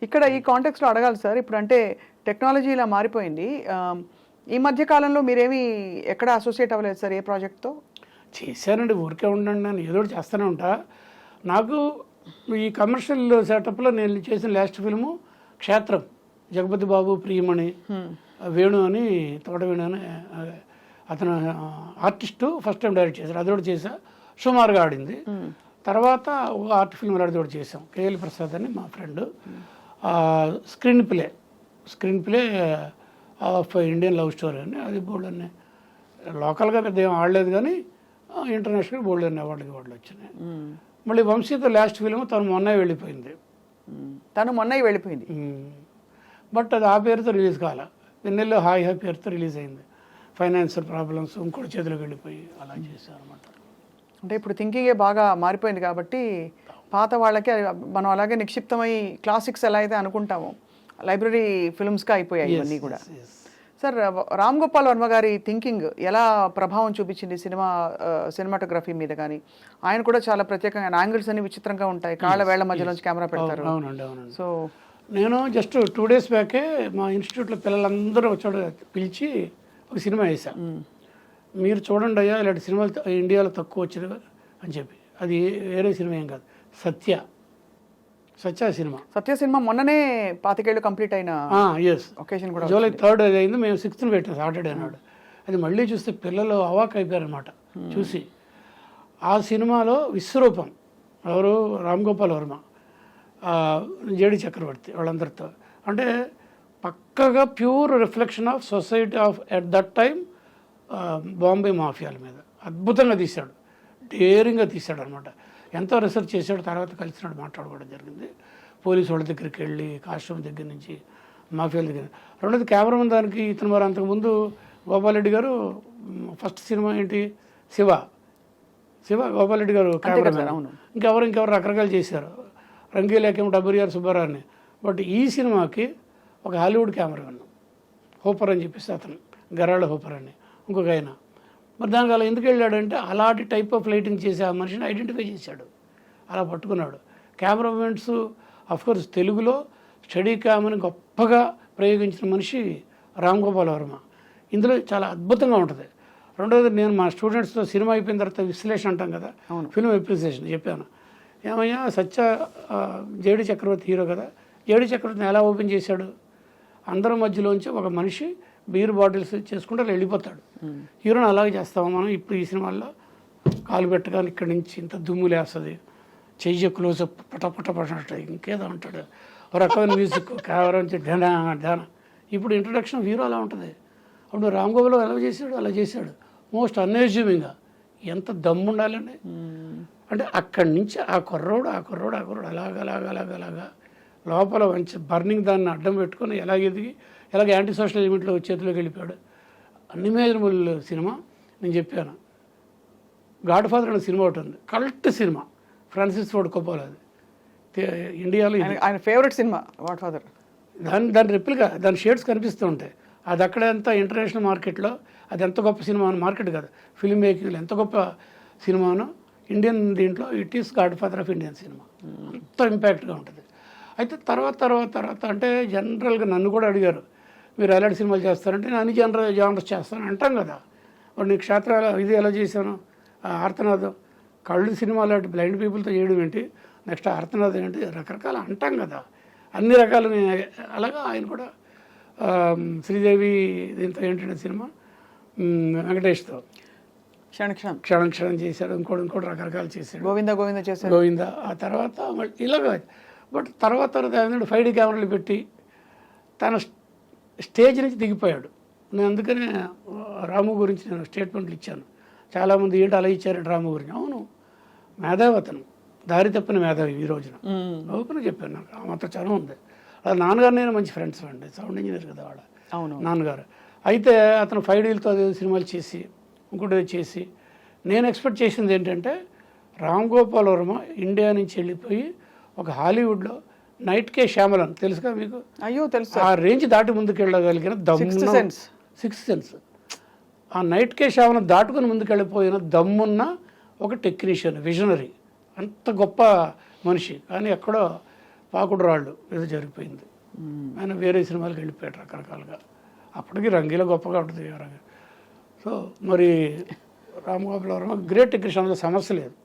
ఇక్కడ ఈ కాంటెక్స్లో అడగాలి సార్, ఇప్పుడు అంటే టెక్నాలజీ ఇలా మారిపోయింది. ఈ మధ్య కాలంలో మీరేమి ఎక్కడ అసోసియేట్ అవ్వలేదు సార్ ఏ ప్రాజెక్ట్తో? చేశానండి, ఊరికే ఉండండి, నేను ఏదో ఒకటి చేస్తూనే ఉంటా. నాకు ఈ కమర్షియల్ సెటప్లో నేను చేసిన లాస్ట్ ఫిల్ము క్షేత్రం, జగపతి బాబు ప్రియమణి వేణు అని, తోట వేణు అని అతను ఆర్టిస్టు ఫస్ట్ టైం డైరెక్ట్ చేశారు, అది కూడా చేసా, సుమారుగా ఆడింది. తర్వాత ఒక ఆర్ట్ ఫిల్మ్ అది కూడా చేసాం, కేఎల్ ప్రసాద్ అని మా friend. Screen play of Indian love story అని, అది బోల్డ్ అన్నీ లోకల్గా పెద్ద ఏం ఆడలేదు కానీ ఇంటర్నేషనల్ బోల్డ్ అన్ని అవార్డులు వచ్చినాయి. మళ్ళీ వంశీతో లాస్ట్ ఫిల్మ్ తను మొన్న వెళ్ళిపోయింది. బట్ అది ఆ పేరుతో రిలీజ్ కాల, వెన్నెల్లో హాయ్ హాయ్ పేరుతో రిలీజ్ అయింది. ఫైనాన్షియల్ ప్రాబ్లమ్స్ ఇంకోటి చేతిలోకి వెళ్ళిపోయి అలా చేశారు అనమాట. అంటే ఇప్పుడు థింకింగే బాగా మారిపోయింది కాబట్టి పాత వాళ్ళకి మనం అలాగే నిక్షిప్తమై క్లాసిక్స్ ఎలా అయితే అనుకుంటామో లైబ్రరీ ఫిల్మ్స్గా అయిపోయాయి ఇవన్నీ కూడా. సార్, రామ్ గోపాల్ వర్మ గారి థింకింగ్ ఎలా ప్రభావం చూపించింది సినిమాటోగ్రఫీ మీద? కానీ ఆయన కూడా చాలా ప్రత్యేకంగా యాంగిల్స్ అన్ని విచిత్రంగా ఉంటాయి, కాళ్ళ వేళ్ల మధ్యలోంచి కెమెరా పెడతారు. అవునండి. సో నేను జస్ట్ 2 days బ్యాకే మా ఇన్స్టిట్యూట్లో పిల్లలందరూ వచ్చాడు పిలిచి ఒక సినిమా వేశాను. మీరు చూడండి అయ్యా, ఇలాంటి సినిమాలు ఇండియాలో తక్కువ వచ్చింది అని చెప్పి. అది వేరే సినిమా ఏం కాదు, సత్య సినిమా మొన్ననే 25 ఏళ్ళు కంప్లీట్ అయిన ఒకేషన్ కూడా, July 3rd అది అయింది. మేము 6th పెట్టాం, సాటర్డే నాడు. అది మళ్ళీ చూస్తే పిల్లలు అవాక్ అయిపోయారనమాట చూసి. ఆ సినిమాలో విశ్వరూపం ఎవరు, రామ్ గోపాల్ వర్మ, జేడి చక్రవర్తి, వాళ్ళందరితో అంటే పక్కగా pure reflection of society of at that time Bombay మాఫియాల మీద అద్భుతంగా తీశాడు, డేరింగ్గా తీశాడు అనమాట. ఎంతో రీసెర్చ్ చేశాడు, తర్వాత కలిసినాడు, మాట్లాడుకోవడం జరిగింది. పోలీసు వాళ్ళ దగ్గరికి వెళ్ళి కాస్ట్యూమ్ దగ్గర నుంచి మాఫియాల దగ్గర. రెండోది కెమెరామెన్ దానికి ఇతను మరి అంతకుముందు గోపాలరెడ్డి గారు ఫస్ట్ సినిమా ఏంటి శివ గోపాలరెడ్డి గారు కెమెరామెన్. ఇంకెవరు రకరకాలు చేశారు, రంగీలేకేమో డబ్ల్యూఆర్ సుబ్బారావుని. బట్ ఈ సినిమాకి ఒక హాలీవుడ్ కెమెరామెన్ హోపర్ అని చెప్పేసి, అతను గరాళ్ళ హోపర్ అని ఇంకొక ఆయన. మరి దానికి అలా ఎందుకు వెళ్ళాడంటే అలాంటి టైప్ ఆఫ్ లైటింగ్ చేసి ఆ మనిషిని ఐడెంటిఫై చేశాడు, అలా పట్టుకున్నాడు. కెమెరామెన్స్ అఫ్కోర్స్ తెలుగులో స్టడీ క్యామ్ని గొప్పగా ప్రయోగించిన మనిషి రామ్ గోపాల్ వర్మ. ఇందులో చాలా అద్భుతంగా ఉంటుంది. రెండోది, నేను మా స్టూడెంట్స్తో సినిమా అయిపోయిన తర్వాత విశ్లేషణ అంటాం కదా, ఫిల్మ్ అప్రిసియేషన్ చెప్పాను. ఏమయ్యా జేడి చక్రవర్తి హీరో కదా, జేడి చక్రవర్తిని ఎలా ఓపెన్ చేశాడు? అందరి మధ్యలోంచి ఒక మనిషి బీర్ బాటిల్స్ చేసుకుంటే వెళ్ళిపోతాడు. హీరోని అలాగే చేస్తాము మనం. ఇప్పుడు ఈ సినిమాల్లో కాలు పెట్టగానే ఇక్కడి నుంచి ఇంత దుమ్ము లేస్తుంది, చెయ్యి క్లోజప్ పటపట పడినట్టు ఇంకేదో అంటాడు, ఒక రకమైన మ్యూజిక్ కెమెరా నుంచి ధ్యాన. ఇప్పుడు ఇంట్రడక్షన్ హీరో అలా ఉంటుంది. అప్పుడు రామ్ గోపాల్ ఎలా చేశాడు, అలా చేశాడు మోస్ట్ అన్ఎజ్యూమింగ్గా. ఎంత దమ్ము ఉండాలండి అంటే అక్కడి నుంచి ఆ కుర్రోడు అలాగా లోపల మంచి బర్నింగ్ దాన్ని అడ్డం పెట్టుకొని ఎదిగి ఎలాగ యాంటీ సోషల్ ఎలిమెంట్లో చేతిలోకి వెళ్ళిపోయాడు. Unimaginable cinema. నేను చెప్పాను, గాడ్ ఫాదర్ అనే సినిమా ఒకటి ఉంది, కల్ట్ సినిమా, ఫ్రాన్సిస్ ఫోర్డ్ కొప్పోలా. అది ఇండియాలో ఆయన ఫేవరెట్ సినిమా గాడ్ ఫాదర్. దాని రెప్లికా, దాని షేడ్స్ కనిపిస్తూ ఉంటాయి. అది అక్కడ ఎంత ఇంటర్నేషనల్ మార్కెట్లో అది ఎంత గొప్ప సినిమా, మార్కెట్ కాదు, ఫిల్మ్ మేకింగ్లో ఎంత గొప్ప సినిమానో ఇండియన్ దీంట్లో it is God father of Indian cinema. అంత ఇంపాక్ట్గా ఉంటుంది. అయితే తర్వాత అంటే జనరల్గా నన్ను కూడా అడిగారు, మీరు ఎలాంటి సినిమాలు చేస్తారంటే నేను అన్ని జానర్స్ చేస్తాను అంటాం కదా. వాడు నీ క్షేత్రాలు ఇది ఎలా చేశాను, ఆర్తనాదం, కళ్ళు సినిమా లాంటి బ్లైండ్ పీపుల్తో చేయడం ఏంటి, నెక్స్ట్ ఆర్తనాదం ఏంటి, రకరకాలు అంటాం కదా, అన్ని రకాలు. అలాగా ఆయన కూడా శ్రీదేవి దీంతో ఏంటంటే సినిమా వెంకటేష్తో క్షణం చేశాడు, ఇంకోటి రకరకాలు చేశాడు, గోవింద చేశాడు, గోవింద. ఆ తర్వాత మళ్ళీ ఇలాగ. బట్ తర్వాత ఏంటంటే 5D కెమెరాలు పెట్టి తన స్టేజ్ నుంచి దిగిపోయాడు. నేను అందుకనే రాము గురించి నేను స్టేట్మెంట్లు ఇచ్చాను. చాలామంది ఏంటి అలా ఇచ్చారంటే రాము గురించి. అవును, మేధావి అతను, దారి తప్పిన మేధావి ఈ రోజున. ఓపెన్ చెప్పాను, నాకు ఆ మాత్రం చదువు ఉంది. అలా నాన్నగారు నేను మంచి ఫ్రెండ్స్ అండి, సౌండ్ ఇంజనీర్ కదా వాడు నాన్నగారు. అయితే అతను 5Dలతో సినిమాలు చేసి ఇంకోటి చేసి, నేను ఎక్స్పెక్ట్ చేసింది ఏంటంటే రామ్ గోపాల్ వర్మ ఇండియా నుంచి వెళ్ళిపోయి ఒక హాలీవుడ్లో నైట్ కే శ్యామలన్ తెలుసుగా మీకు? అయ్యో తెలుసు. ఆ రేంజ్ దాటి ముందుకు వెళ్ళగలిగిన దమ్మున్న సిక్స్త్ సెన్స్, ఆ నైట్ కే శ్యామలన్ దాటుకుని ముందుకు వెళ్ళిపోయిన దమ్మున్న ఒక టెక్నీషియన్, విజనరీ, అంత గొప్ప మనిషి. కానీ ఎక్కడో పాకుడు రాళ్ళు ఏదో జరిగిపోయింది. ఆయన వేరే సినిమాలకు వెళ్ళిపోయాడు రకరకాలుగా. అప్పటికి రంగీలో గొప్పగా ఉంటుంది. సో మరి రామ్ గోపాల్ వర్మ గ్రేట్ టెక్నీషియన్, అందులో సమస్య లేదు.